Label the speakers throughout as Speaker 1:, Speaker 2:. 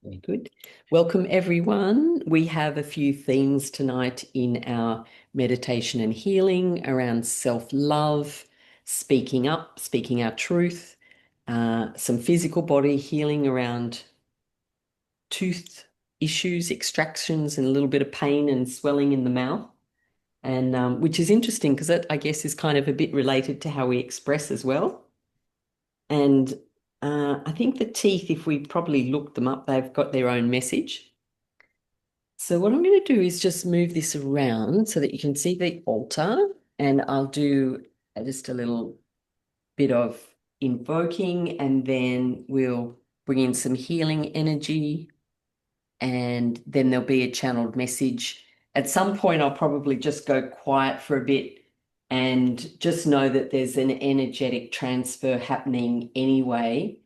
Speaker 1: Very good. Welcome, everyone. We have a few themes tonight in our meditation and healing around self-love, speaking up, speaking our truth, some physical body healing around tooth issues, extractions, and a little bit of pain and swelling in the mouth. And which is interesting because it, I guess, is kind of a bit related to how we express as well. And I think the teeth, if we probably look them up, they've got their own message. So what I'm going to do is just move this around so that you can see the altar, and I'll do just a little bit of invoking, and then we'll bring in some healing energy, and then there'll be a channeled message. At some point, I'll probably just go quiet for a bit and just know that there's an energetic transfer happening anyway,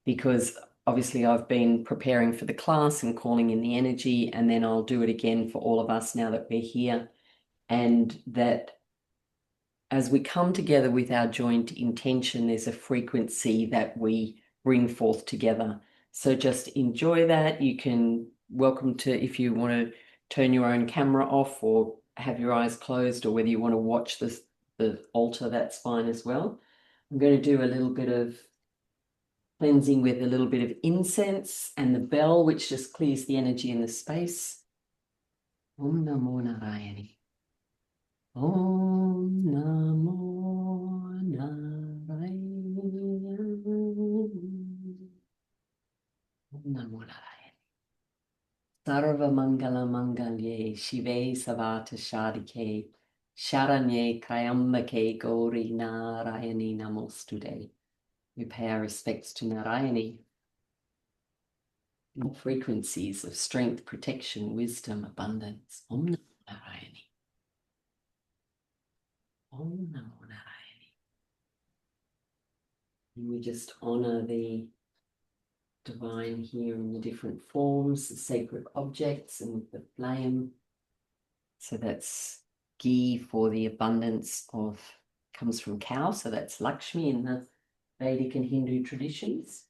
Speaker 1: because obviously I've been preparing for the class and calling in the energy, and then I'll do it again for all of us now that we're here. And that as we come together with our joint intention, there's a frequency that we bring forth together. So just enjoy that. You can welcome to, if you want to turn your own camera off or have your eyes closed, or whether you want to watch the altar, that's fine as well. I'm going to do a little bit of cleansing with a little bit of incense and the bell, which just clears the energy in the space. Om Namo Narayani. Om Namo Narayani. Om Namo Narayani. Sarva Mangala Mangalye Shive Savata Shadike Sharanye Kayambake Gauri Narayani Namostude. We pay our respects to Narayani, in frequencies of strength, protection, wisdom, abundance. Om Namo Narayani. Om Namo Narayani. And we just honor the divine here in the different forms, the sacred objects, and the flame. So that's ghee for the abundance of, comes from cow, so that's Lakshmi in the Vedic and Hindu traditions.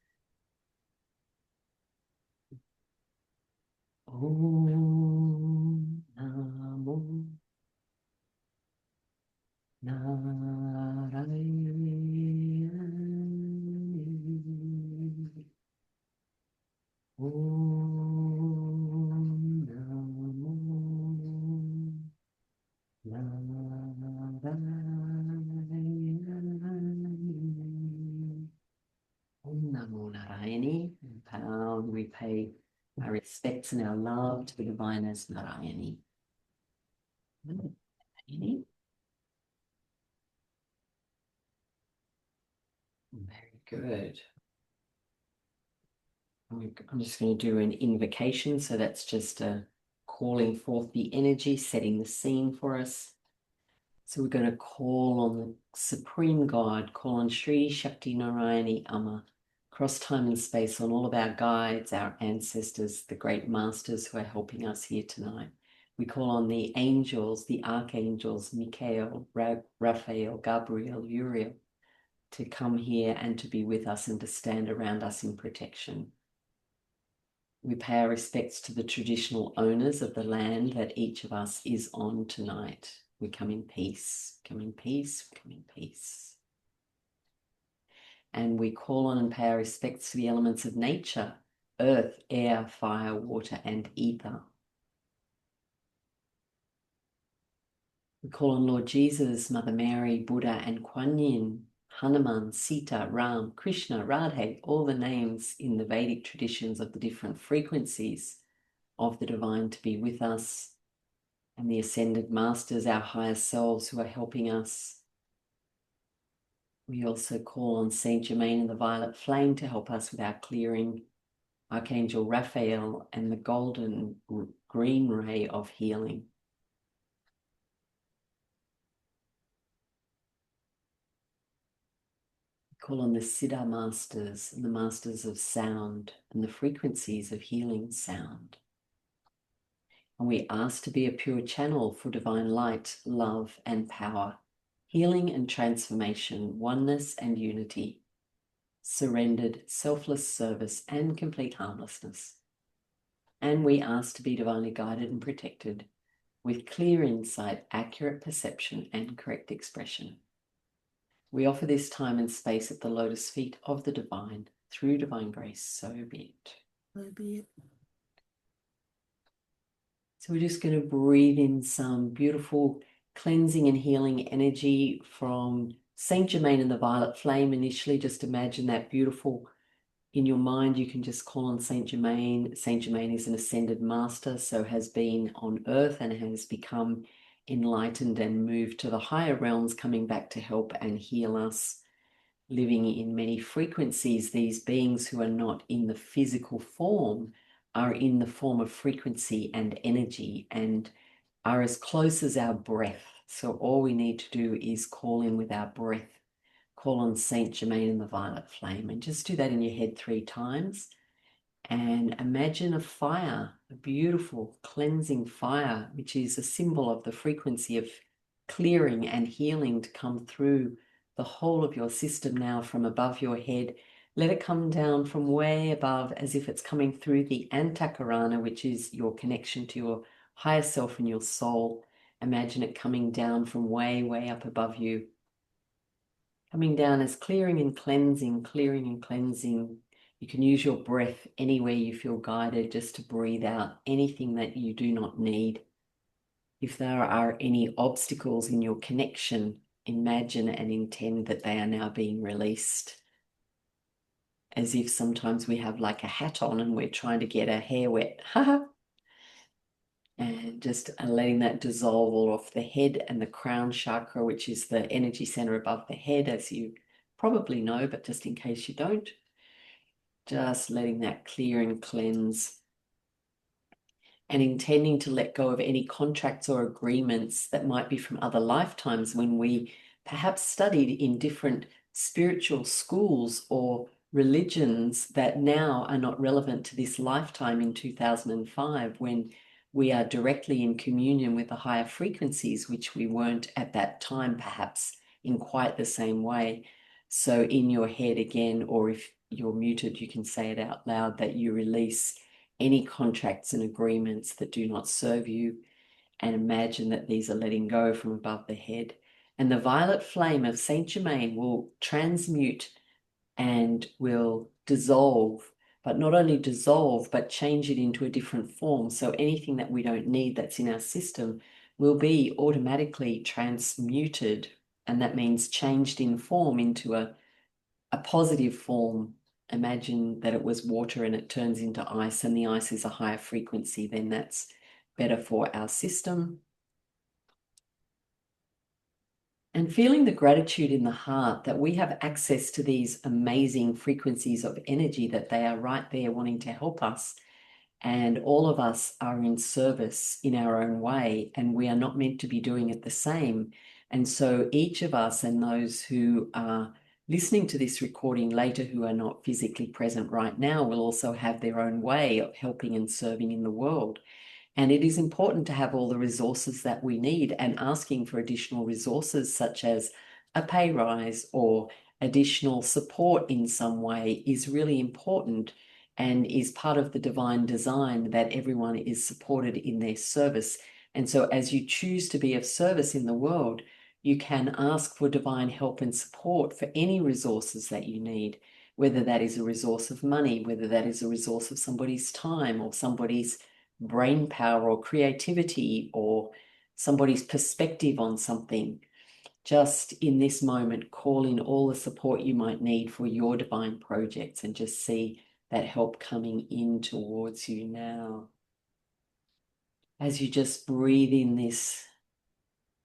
Speaker 1: Om Namo Narayani. Om Namo Narayani. Om Namo Narayani. And we pay our respects and our love to the divine as Narayani. Narayani. Very good. I'm just going to do an invocation. So that's just calling forth the energy, setting the scene for us. So we're going to call on the Supreme God, call on Sri Shakti Narayani Amma, across time and space, on all of our guides, our ancestors, the great masters who are helping us here tonight. We call on the angels, the archangels, Michael, Raphael, Gabriel, Uriel, to come here and to be with us and to stand around us in protection. We pay our respects to the traditional owners of the land that each of us is on tonight. We come in peace, come in peace, come in peace. And we call on and pay our respects to the elements of nature: earth, air, fire, water, and ether. We call on Lord Jesus, Mother Mary, Buddha, and Kuan Yin, Hanuman, Sita, Ram, Krishna, Radhe, all the names in the Vedic traditions of the different frequencies of the divine to be with us, and the ascended masters, our higher selves who are helping us. We also call on Saint Germain and the violet flame to help us with our clearing, Archangel Raphael, and the golden green ray of healing. Call on the Siddha masters and the masters of sound and the frequencies of healing sound. And we ask to be a pure channel for divine light, love, and power, healing and transformation, oneness and unity, surrendered, selfless service, and complete harmlessness. And we ask to be divinely guided and protected with clear insight, accurate perception, and correct expression. We offer this time and space at the lotus feet of the divine through divine grace. So be it.
Speaker 2: So be it.
Speaker 1: So we're just going to breathe in some beautiful cleansing and healing energy from Saint Germain and the violet flame. Initially, just imagine that beautiful in your mind. You can just call on Saint Germain. Saint Germain is an ascended master, so has been on earth and has become enlightened and moved to the higher realms, coming back to help and heal us. Living in many frequencies, these beings who are not in the physical form are in the form of frequency and energy and are as close as our breath. So all we need to do is call in with our breath, call on Saint Germain and the violet flame, and just do that in your head 3 times. And imagine a fire, a beautiful cleansing fire, which is a symbol of the frequency of clearing and healing to come through the whole of your system now from above your head. Let it come down from way above as if it's coming through the Antakarana, which is your connection to your higher self and your soul. Imagine it coming down from way, way up above you. Coming down as clearing and cleansing, clearing and cleansing. You can use your breath anywhere you feel guided just to breathe out anything that you do not need. If there are any obstacles in your connection, imagine and intend that they are now being released. As if sometimes we have like a hat on and we're trying to get our hair wet. And just letting that dissolve all off the head and the crown chakra, which is the energy center above the head, as you probably know, but just in case you don't. Just letting that clear and cleanse and intending to let go of any contracts or agreements that might be from other lifetimes when we perhaps studied in different spiritual schools or religions that now are not relevant to this lifetime in 2005 when we are directly in communion with the higher frequencies, which we weren't at that time perhaps in quite the same way. So in your head again, or if you're muted, you can say it out loud that you release any contracts and agreements that do not serve you, and imagine that these are letting go from above the head. And the violet flame of Saint Germain will transmute and will dissolve, but not only dissolve, but change it into a different form. So anything that we don't need that's in our system will be automatically transmuted, and that means changed in form into a positive form. Imagine that it was water and it turns into ice, and the ice is a higher frequency, then that's better for our system. And feeling the gratitude in the heart that we have access to these amazing frequencies of energy, that they are right there wanting to help us. And all of us are in service in our own way, and we are not meant to be doing it the same. And so each of us and those who are listening to this recording later who are not physically present right now will also have their own way of helping and serving in the world. And it is important to have all the resources that we need, and asking for additional resources such as a pay rise or additional support in some way is really important and is part of the divine design that everyone is supported in their service. And so as you choose to be of service in the world, you can ask for divine help and support for any resources that you need, whether that is a resource of money, whether that is a resource of somebody's time or somebody's brain power or creativity or somebody's perspective on something. Just in this moment, call in all the support you might need for your divine projects and just see that help coming in towards you now. As you just breathe in this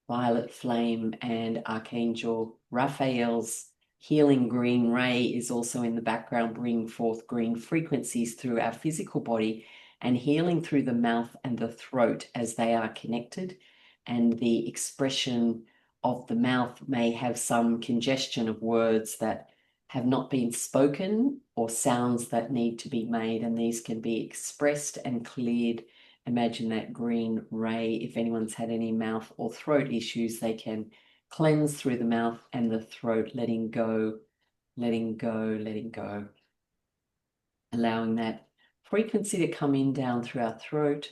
Speaker 1: violet flame, and Archangel Raphael's healing green ray is also in the background, bringing forth green frequencies through our physical body and healing through the mouth and the throat as they are connected. And the expression of the mouth may have some congestion of words that have not been spoken or sounds that need to be made, and these can be expressed and cleared. Imagine that green ray. If anyone's had any mouth or throat issues, they can cleanse through the mouth and the throat, letting go, letting go, letting go. Allowing that frequency to come in down through our throat,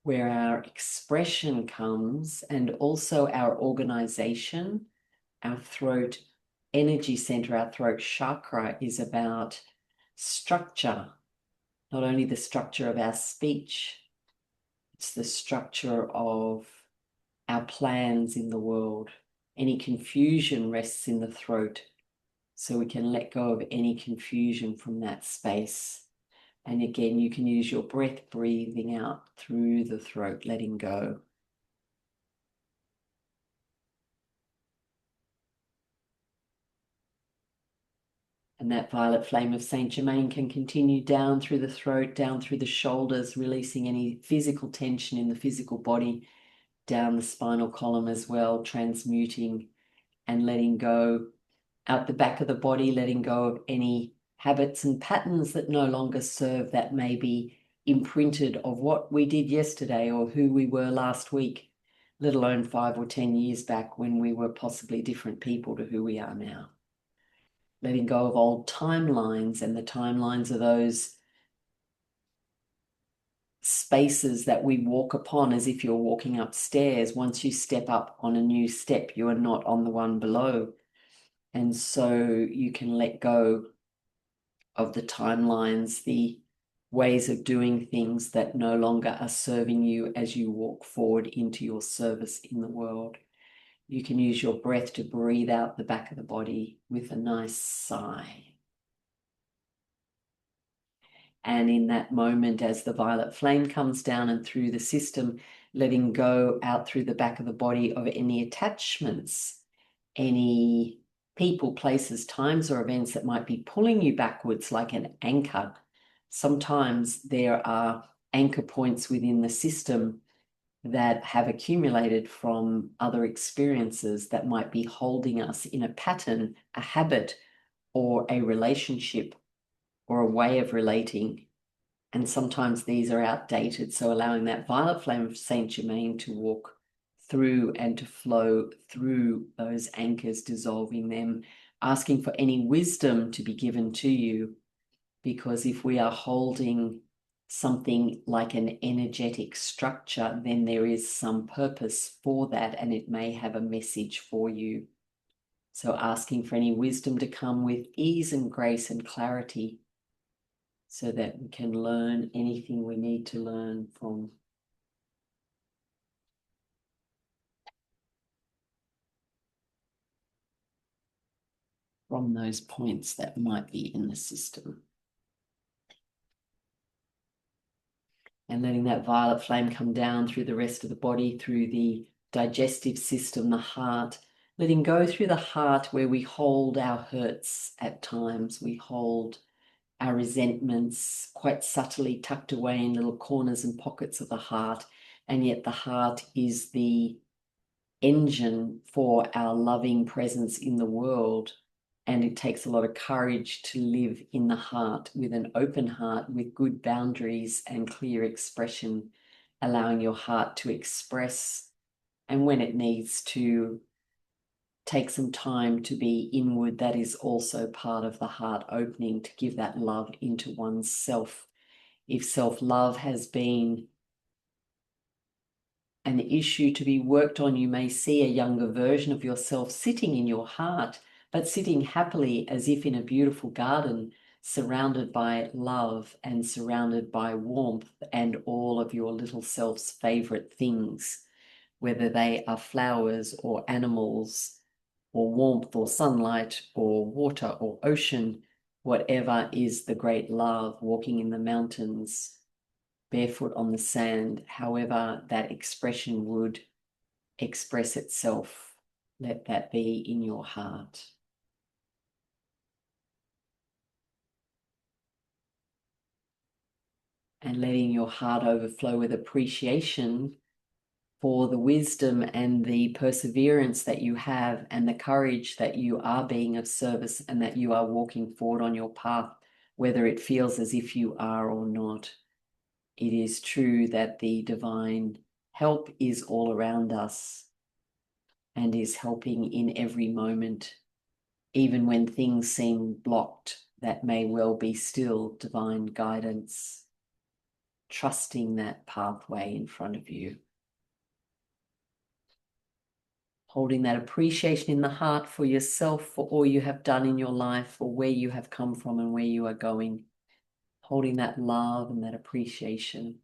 Speaker 1: where our expression comes, and also our organization. Our throat energy center, our throat chakra, is about structure, not only the structure of our speech, it's the structure of our plans in the world. Any confusion rests in the throat, so we can let go of any confusion from that space. And again, you can use your breath, breathing out through the throat, letting go. And that violet flame of Saint Germain can continue down through the throat, down through the shoulders, releasing any physical tension in the physical body, down the spinal column as well, transmuting and letting go out the back of the body, letting go of any habits and patterns that no longer serve, that may be imprinted of what we did yesterday or who we were last week, let alone 5 or 10 years back when we were possibly different people to who we are now. Letting go of old timelines, and the timelines are those spaces that we walk upon as if you're walking upstairs. Once you step up on a new step, you are not on the one below. And so you can let go of the timelines, the ways of doing things that no longer are serving you as you walk forward into your service in the world. You can use your breath to breathe out the back of the body with a nice sigh. And in that moment, as the violet flame comes down and through the system, letting go out through the back of the body of any attachments, any people, places, times, or events that might be pulling you backwards like an anchor. Sometimes there are anchor points within the system that have accumulated from other experiences that might be holding us in a pattern, a habit, or a relationship, or a way of relating. And sometimes these are outdated. So allowing that violet flame of Saint Germain to walk through and to flow through those anchors, dissolving them, asking for any wisdom to be given to you. Because if we are holding something like an energetic structure, then there is some purpose for that, and it may have a message for you. So asking for any wisdom to come with ease and grace and clarity, so that we can learn anything we need to learn from those points that might be in the system. And letting that violet flame come down through the rest of the body, through the digestive system, the heart, letting go through the heart where we hold our hurts at times. We hold our resentments quite subtly tucked away in little corners and pockets of the heart. And yet the heart is the engine for our loving presence in the world. And it takes a lot of courage to live in the heart with an open heart, with good boundaries and clear expression, allowing your heart to express, and when it needs to take some time to be inward, that is also part of the heart opening, to give that love into oneself. If self-love has been an issue to be worked on, you may see a younger version of yourself sitting in your heart, but sitting happily as if in a beautiful garden, surrounded by love and surrounded by warmth and all of your little self's favorite things, whether they are flowers or animals or warmth or sunlight or water or ocean, whatever is the great love, walking in the mountains, barefoot on the sand, however that expression would express itself, let that be in your heart. And letting your heart overflow with appreciation for the wisdom and the perseverance that you have, and the courage that you are being of service, and that you are walking forward on your path, whether it feels as if you are or not. It is true that the divine help is all around us and is helping in every moment, even when things seem blocked that may well be still divine guidance, trusting that pathway in front of you. Holding that appreciation in the heart for yourself, for all you have done in your life, for where you have come from and where you are going. Holding that love and that appreciation.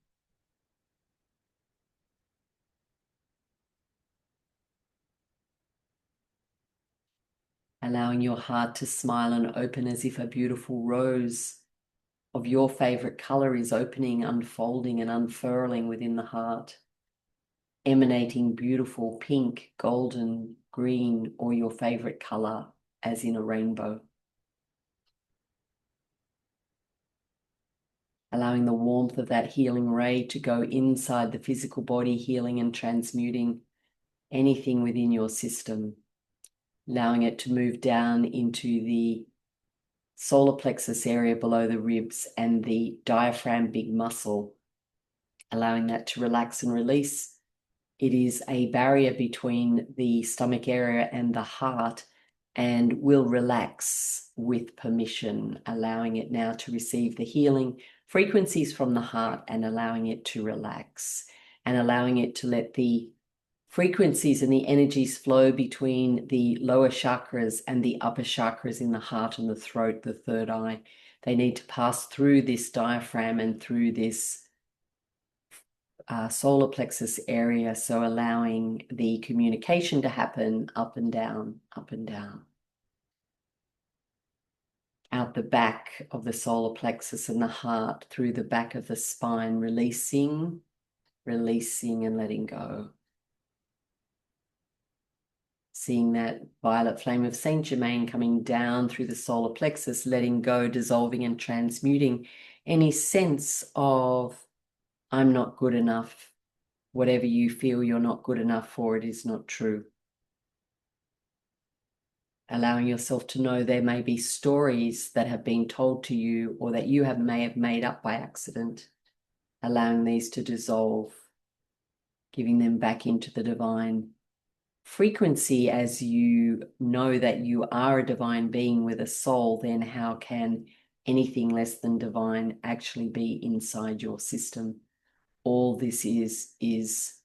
Speaker 1: Allowing your heart to smile and open as if a beautiful rose of your favorite color is opening, unfolding, and unfurling within the heart, emanating beautiful pink, golden, green, or your favorite color, as in a rainbow. Allowing the warmth of that healing ray to go inside the physical body, healing and transmuting anything within your system. Allowing it to move down into the solar plexus area below the ribs and the diaphragm, big muscle, allowing that to relax and release. It is a barrier between the stomach area and the heart and will relax with permission, allowing it now to receive the healing frequencies from the heart and allowing it to relax and allowing it to let the frequencies and the energies flow between the lower chakras and the upper chakras in the heart and the throat, the third eye. They need to pass through this diaphragm and through this solar plexus area, so allowing the communication to happen up and down, up and down. Out the back of the solar plexus and the heart, through the back of the spine, releasing, releasing and letting go. Seeing that violet flame of Saint Germain coming down through the solar plexus, letting go, dissolving and transmuting any sense of I'm not good enough. Whatever you feel you're not good enough for, it is not true. Allowing yourself to know there may be stories that have been told to you or that you may have made up by accident. Allowing these to dissolve, giving them back into the divine frequency. As you know that you are a divine being with a soul, then how can anything less than divine actually be inside your system? All this is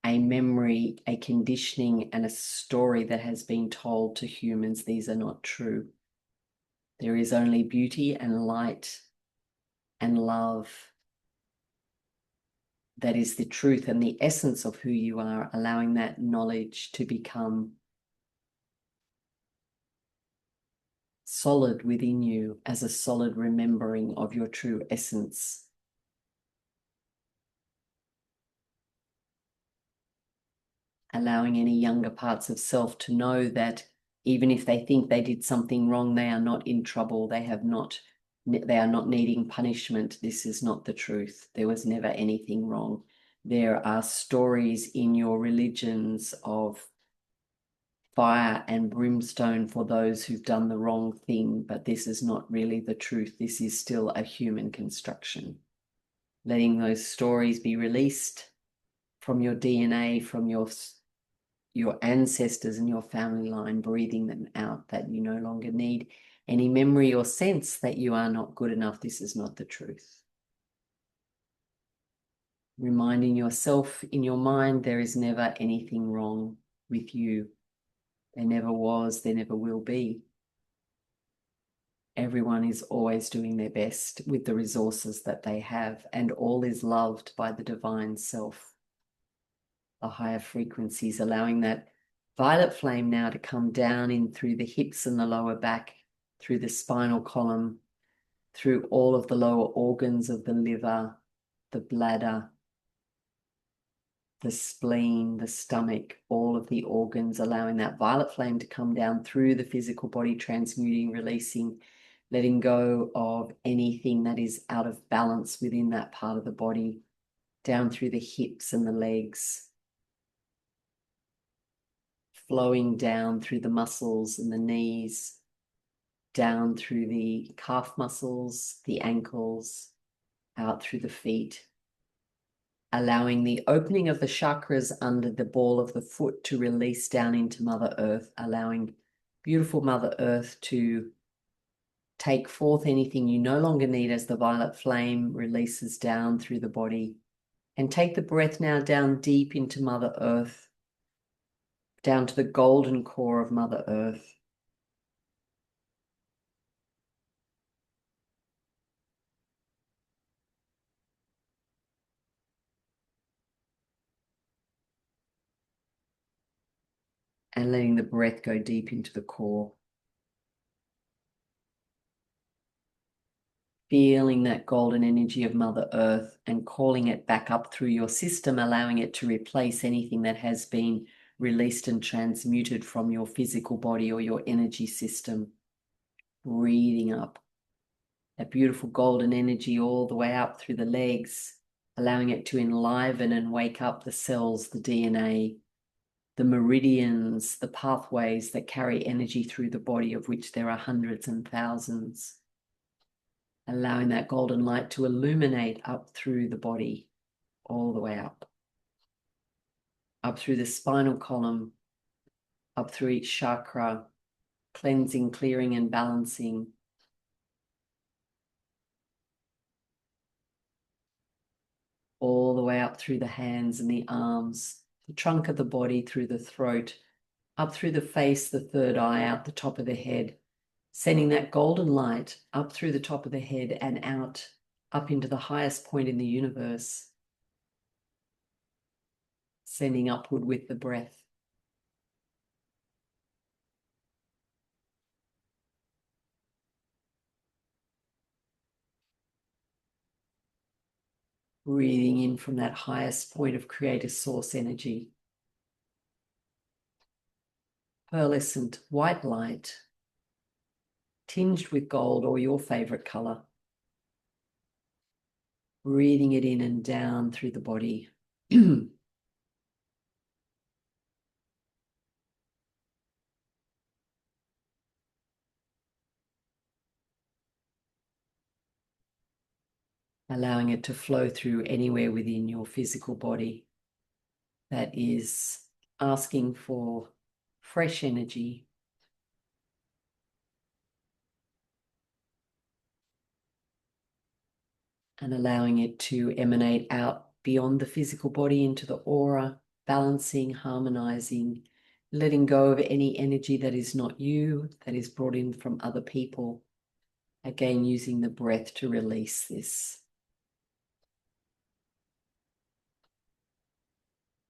Speaker 1: a memory, a conditioning, and a story that has been told to humans. These are not true. There is only beauty and light and love. That is the truth and the essence of who you are, allowing that knowledge to become solid within you as a solid remembering of your true essence. Allowing any younger parts of self to know that even if they think they did something wrong, they are not in trouble. They are not needing punishment. This is not the truth. There was never anything wrong. There are stories in your religions of fire and brimstone for those who've done the wrong thing, but this is not really the truth. This is still a human construction. Letting those stories be released from your DNA, from your ancestors and your family line, breathing them out, that you no longer need any memory or sense that you are not good enough. This is not the truth. Reminding yourself in your mind there is never anything wrong with you. There never was, there never will be. Everyone is always doing their best with the resources that they have, and all is loved by the divine self, the higher frequencies, allowing that violet flame now to come down in through the hips and the lower back, through the spinal column, through all of the lower organs of the liver, the bladder, the spleen, the stomach, all of the organs, allowing that violet flame to come down through the physical body, transmuting, releasing, letting go of anything that is out of balance within that part of the body, down through the hips and the legs, flowing down through the muscles and the knees, down through the calf muscles, the ankles, out through the feet, allowing the opening of the chakras under the ball of the foot to release down into Mother Earth, allowing beautiful Mother Earth to Take forth anything you no longer need as the violet flame releases down through the body. And take the breath now down deep into Mother Earth, down to the golden core of Mother Earth. And letting the breath go deep into the core. Feeling that golden energy of Mother Earth and calling it back up through your system, allowing it to replace anything that has been released and transmuted from your physical body or your energy system. Breathing up that beautiful golden energy all the way up through the legs, allowing it to enliven and wake up the cells, the DNA, the meridians, the pathways that carry energy through the body, of which there are hundreds and thousands. Allowing that golden light to illuminate up through the body, all the way up through the spinal column, up through each chakra, cleansing, clearing, and balancing. All the way up through the hands and the arms, the trunk of the body, through the throat, up through the face, the third eye, out the top of the head, sending that golden light up through the top of the head and out, up into the highest point in the universe, sending upward with the breath. Breathing in from that highest point of creator source energy. Pearlescent white light, tinged with gold or your favorite color. Breathing it in and down through the body. Allowing it to flow through anywhere within your physical body that is asking for fresh energy. And allowing it to emanate out beyond the physical body into the aura, balancing, harmonizing, letting go of any energy that is not you, that is brought in from other people. Again, using the breath to release this.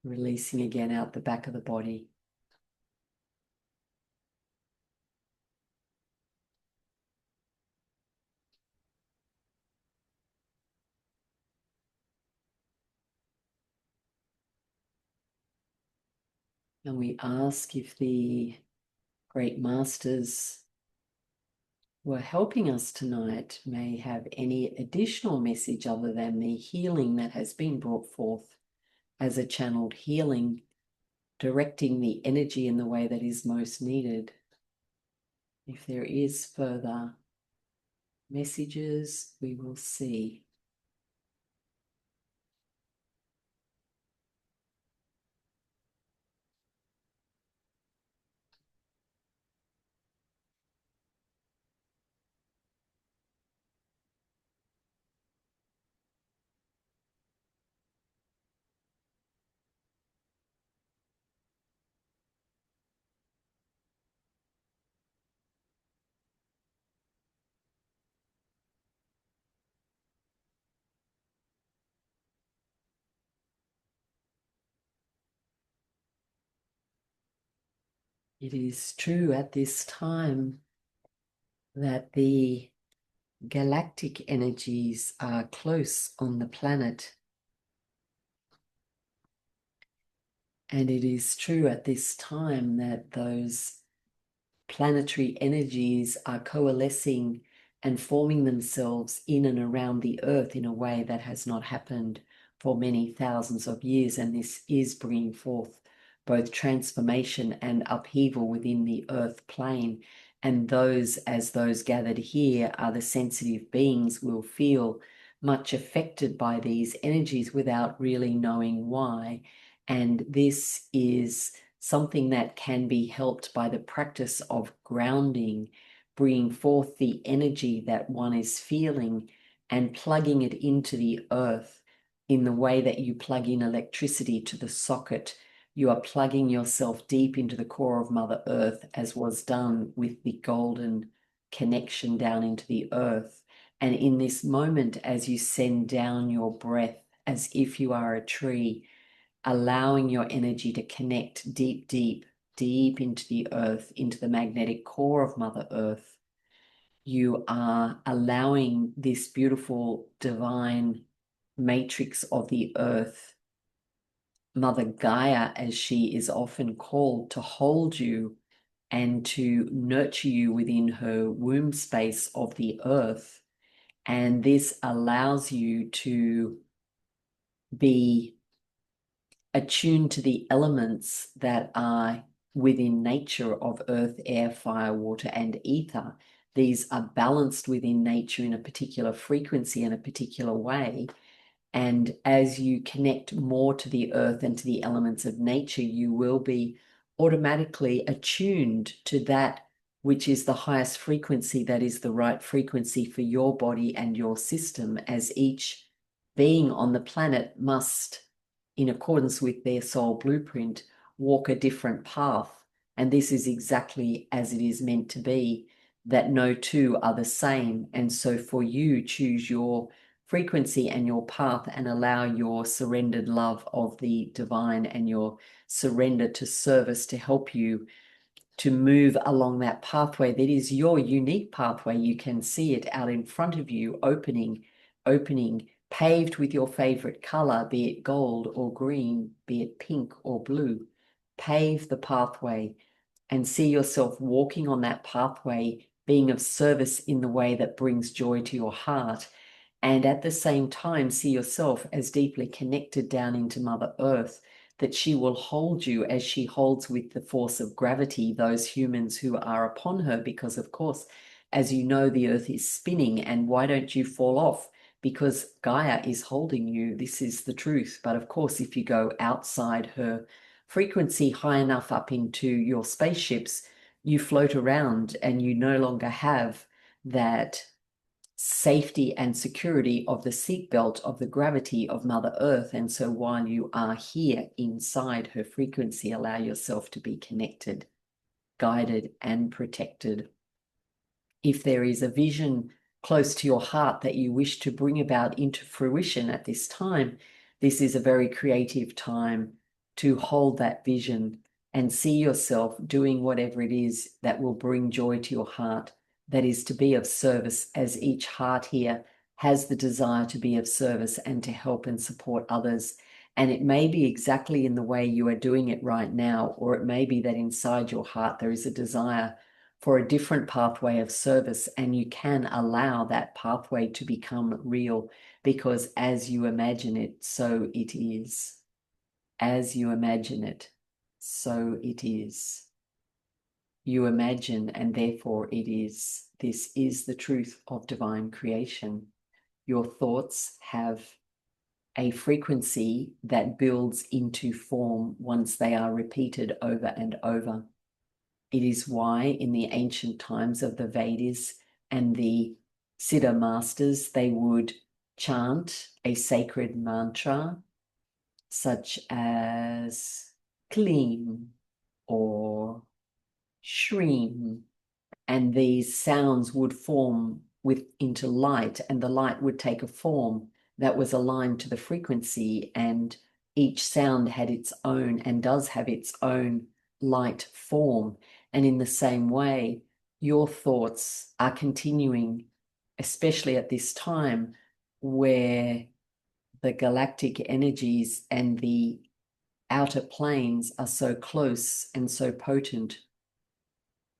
Speaker 1: Releasing again out the back of the body. And we ask if the great masters who are helping us tonight may have any additional message other than the healing that has been brought forth as a channeled healing, directing the energy in the way that is most needed. If there is further messages, we will see. It is true at this time that the galactic energies are close on the planet. And it is true at this time that those planetary energies are coalescing and forming themselves in and around the Earth in a way that has not happened for many thousands of years. And this is bringing forth both transformation and upheaval within the Earth plane. And those, as those gathered here, are the sensitive beings, will feel much affected by these energies without really knowing why. And this is something that can be helped by the practice of grounding, bringing forth the energy that one is feeling and plugging it into the earth in the way that you plug in electricity to the socket. You are plugging yourself deep into the core of Mother Earth, as was done with the golden connection down into the earth. And in this moment, as you send down your breath as if you are a tree, allowing your energy to connect deep, deep, deep into the earth, into the magnetic core of Mother Earth, you are allowing this beautiful divine matrix of the earth, Mother Gaia, as she is often called, to hold you and to nurture you within her womb space of the earth. And this allows you to be attuned to the elements that are within nature of earth, air, fire, water, and ether. These are balanced within nature in a particular frequency in a particular way. And as you connect more to the earth and to the elements of nature, you will be automatically attuned to that which is the highest frequency, that is the right frequency for your body and your system, as each being on the planet must, in accordance with their soul blueprint, walk a different path. And this is exactly as it is meant to be, that no two are the same. And so for you, choose your frequency and your path and allow your surrendered love of the divine and your surrender to service to help you to move along that pathway that is your unique pathway. You can see it out in front of you, opening, paved with your favorite color, be it gold or green, be it pink or blue. Pave the pathway and see yourself walking on that pathway, being of service in the way that brings joy to your heart. And at the same time, see yourself as deeply connected down into Mother Earth, that she will hold you as she holds with the force of gravity those humans who are upon her. Because, of course, as you know, the earth is spinning, and why don't you fall off? Because Gaia is holding you. This is the truth. But of course, if you go outside her frequency high enough up into your spaceships, you float around and you no longer have that safety and security of the seatbelt of the gravity of Mother Earth. And so while you are here inside her frequency, allow yourself to be connected, guided, and protected. If there is a vision close to your heart that you wish to bring about into fruition at this time, this is a very creative time to hold that vision and see yourself doing whatever it is that will bring joy to your heart, that is to be of service, as each heart here has the desire to be of service and to help and support others. And it may be exactly in the way you are doing it right now, or it may be that inside your heart there is a desire for a different pathway of service, and you can allow that pathway to become real, because as you imagine it, so it is. As you imagine it, so it is. You imagine, and therefore it is. This is the truth of divine creation. Your thoughts have a frequency that builds into form once they are repeated over and over. It is why in the ancient times of the Vedas and the Siddha masters, they would chant a sacred mantra such as Klim or Shrim, and these sounds would form into light, and the light would take a form that was aligned to the frequency, and each sound had its own and does have its own light form. And in the same way, your thoughts are continuing, especially at this time where the galactic energies and the outer planes are so close and so potent.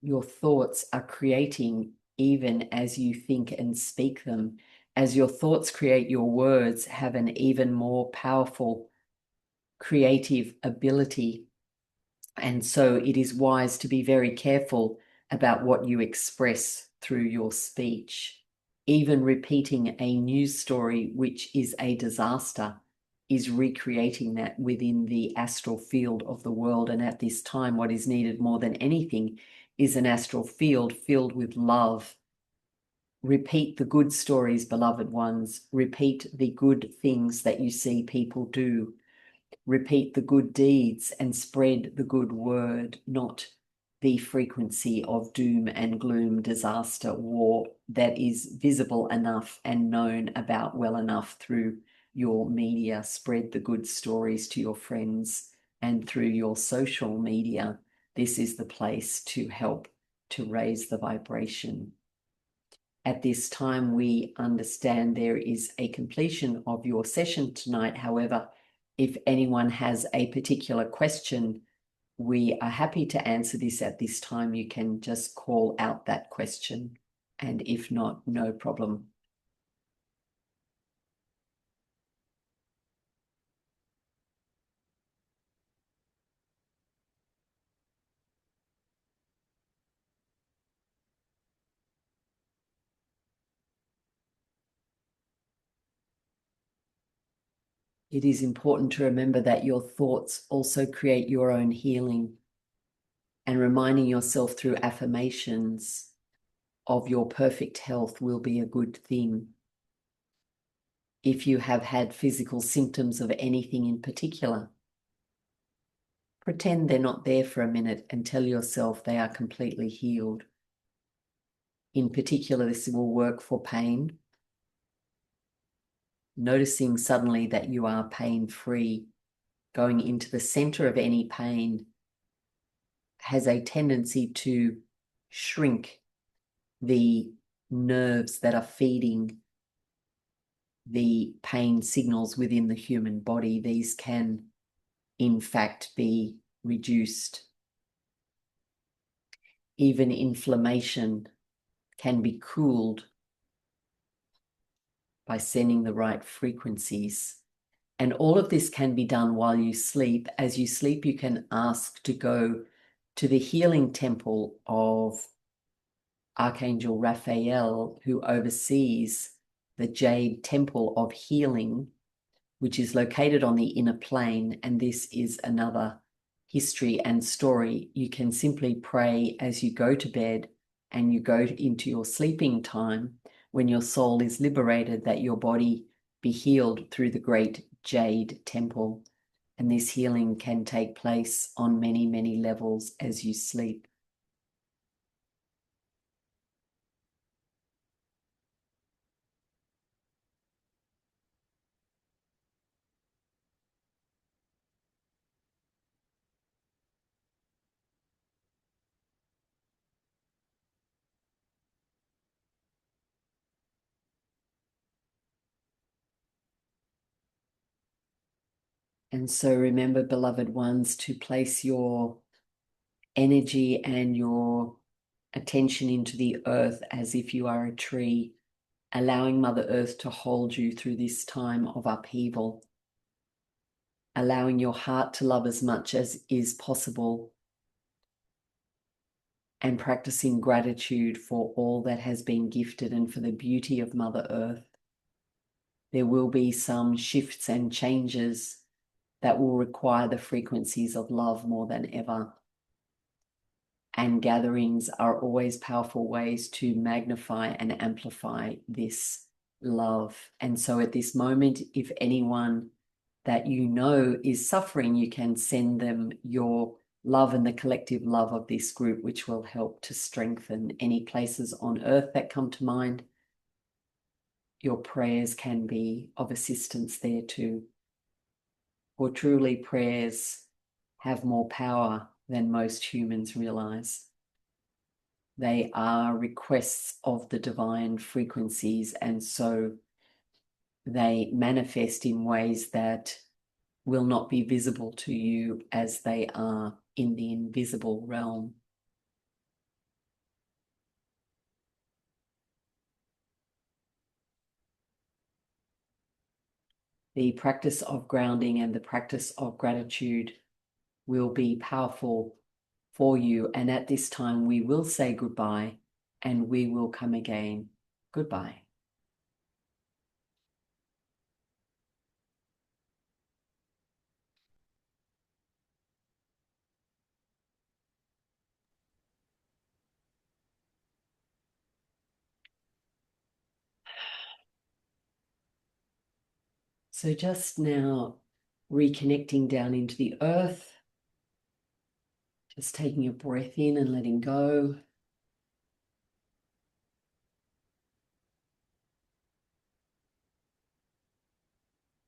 Speaker 1: Your thoughts are creating even as you think and speak them. As your thoughts create, your words have an even more powerful creative ability. And so it is wise to be very careful about what you express through your speech. Even repeating a news story, which is a disaster, is recreating that within the astral field of the world. And at this time, what is needed more than anything is an astral field filled with love. Repeat the good stories, beloved ones. Repeat the good things that you see people do. Repeat the good deeds and spread the good word, not the frequency of doom and gloom, disaster, war that is visible enough and known about well enough through your media. Spread the good stories to your friends and through your social media. This is the place to help to raise the vibration. At this time, we understand there is a completion of your session tonight. However, if anyone has a particular question, we are happy to answer this at this time. You can just call out that question, and if not, no problem. It is important to remember that your thoughts also create your own healing, and reminding yourself through affirmations of your perfect health will be a good thing. If you have had physical symptoms of anything in particular, pretend they're not there for a minute and tell yourself they are completely healed. In particular, this will work for pain. Noticing suddenly that you are pain-free, going into the center of any pain, has a tendency to shrink the nerves that are feeding the pain signals within the human body. These can, in fact, be reduced. Even inflammation can be cooled by sending the right frequencies. And all of this can be done while you sleep. As you sleep, you can ask to go to the healing temple of Archangel Raphael, who oversees the Jade Temple of Healing, which is located on the inner plane. And this is another history and story. You can simply pray as you go to bed and you go into your sleeping time, when your soul is liberated, that your body be healed through the great Jade Temple. And this healing can take place on many, many levels as you sleep. And so remember, beloved ones, to place your energy and your attention into the earth as if you are a tree, allowing Mother Earth to hold you through this time of upheaval, allowing your heart to love as much as is possible, and practicing gratitude for all that has been gifted and for the beauty of Mother Earth. There will be some shifts and changes that will require the frequencies of love more than ever. And gatherings are always powerful ways to magnify and amplify this love. And so at this moment, if anyone that you know is suffering, you can send them your love and the collective love of this group, which will help to strengthen any places on earth that come to mind. Your prayers can be of assistance there too. For truly, prayers have more power than most humans realize. They are requests of the divine frequencies, and so they manifest in ways that will not be visible to you as they are in the invisible realm. The practice of grounding and the practice of gratitude will be powerful for you. And at this time, we will say goodbye and we will come again. Goodbye. So just now reconnecting down into the earth, just taking a breath in and letting go.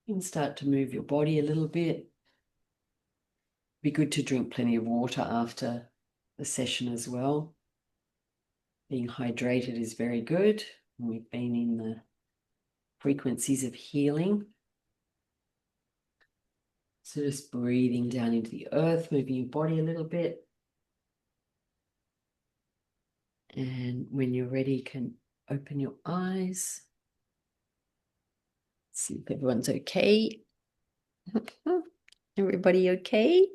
Speaker 1: You can start to move your body a little bit. Be good to drink plenty of water after the session as well. Being hydrated is very good. We've been in the frequencies of healing. So just breathing down into the earth, moving your body a little bit. And when you're ready, you can open your eyes. See if everyone's okay. Everybody okay?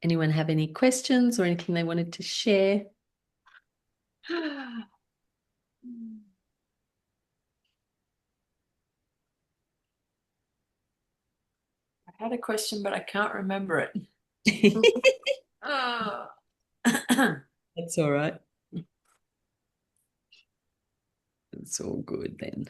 Speaker 1: Anyone have any questions or anything they wanted to share?
Speaker 2: I had a question, but I can't remember it. Oh.
Speaker 1: That's all right. It's all good then.